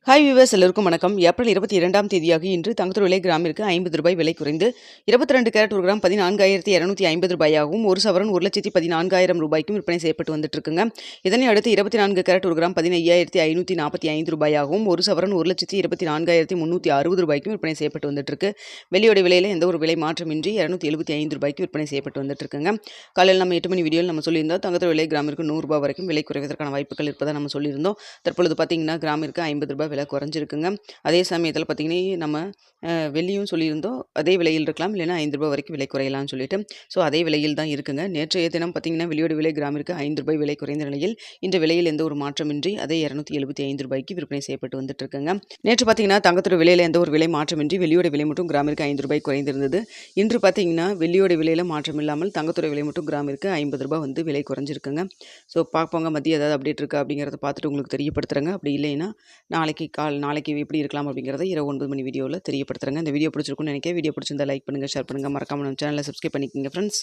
Hi viewers, எல்லோருக்கும் வணக்கம். April 22ஆம் தேதியாக இன்று தங்கத்தோட விலை கிராமிற்கு ₹50 விலை குறைந்து 22 கேரட் ஒரு கிராம் ₹14,250 ஒரு சவரன் ₹1,14,000 விற்பனை செய்யப்பட்டு வந்துட்டு இருக்குங்க. இதனை அடுத்து 24 கேரட் ஒரு கிராம் ₹15,545 ஒரு சவரன் ₹1,24,360 விற்பனை செய்யப்பட்டு வந்துட்டு இருக்கு. வெள்ளியோட விலையில எந்த ஒரு விலை மாற்றமின்றி ₹275 விற்பனை செய்யப்பட்டு வந்துட்டு இருக்குங்க. காலையில் நம்ம 8 மணி வீடியோவில் நம்ம சொல்லியிருந்தோம் தங்கத்தோட விலை கிராமிற்கு ₹100 வரைக்கும் விலை குறைவதற்கான வாய்ப்புகள் இருப்பதாக நம்ம சொல்லியிருந்தோம். தற்பொழுது பார்த்தீங்கன்னா கிராமிற்கு ₹50 விலை குறைஞ்சிருக்குங்க. அதே சமயத்தில் பார்த்தீங்கன்னா நம்ம வெள்ளியும் சொல்லியிருந்தோம் அதே விலையில் இருக்கலாம், இல்லைன்னா ₹5 வரைக்கும் விலை குறையலாம்னு சொல்லிட்டு. ஸோ அதே விலையில் தான் இருக்குங்க. நேற்றைய தினம் பார்த்தீங்கன்னா வெள்ளியோட விலை கிராமிற்கு ₹5 விலை குறைந்த நிலையில் இந்த விலையில் எந்த ஒரு மாற்றமின்றி அதே ₹275 விற்பனை செய்யப்பட்டு வந்துட்டு இருக்குங்க. நேற்று பார்த்தீங்கன்னா தங்கத்தோட விலையில் எந்த ஒரு விலை மாற்றமின்றி வெள்ளியோட விலை மட்டும் கிராமிற்கு ₹5 குறைந்திருந்தது. இன்று பார்த்தீங்கன்னா வெள்ளியோட விலையில் மாற்றம் இல்லாமல் தங்கத்தோட விலை மட்டும் கிராமிற்கு ₹50 வந்து விலை குறைஞ்சிருக்குங்க. ஸோ பார்ப்போங்க, மதியம் ஏதாவது அப்டேட் இருக்கா அப்படிங்கிறத பார்த்துட்டு உங்களுக்கு தெரியப்படுத்துகிறேங்க. அப்படி இல்லைன்னா நாளைக்கு எப்படி இருக்கலாம் அப்படிங்கிறத இரவு 9 மணி வீடியோவில் தெரியப்படுத்துகிறேங்க. இந்த வீடியோ பிடிச்சிருக்குன்னு நினைக்கிறேன். வீடியோ பிடிச்சிருந்தா லைக் பண்ணுங்கள், ஷேர் பண்ணுங்கள், மறக்காம நம்ம சேனலை சப்ஸ்கிரைப் பண்ணிக்கோங்க ஃப்ரெண்ட்ஸ்.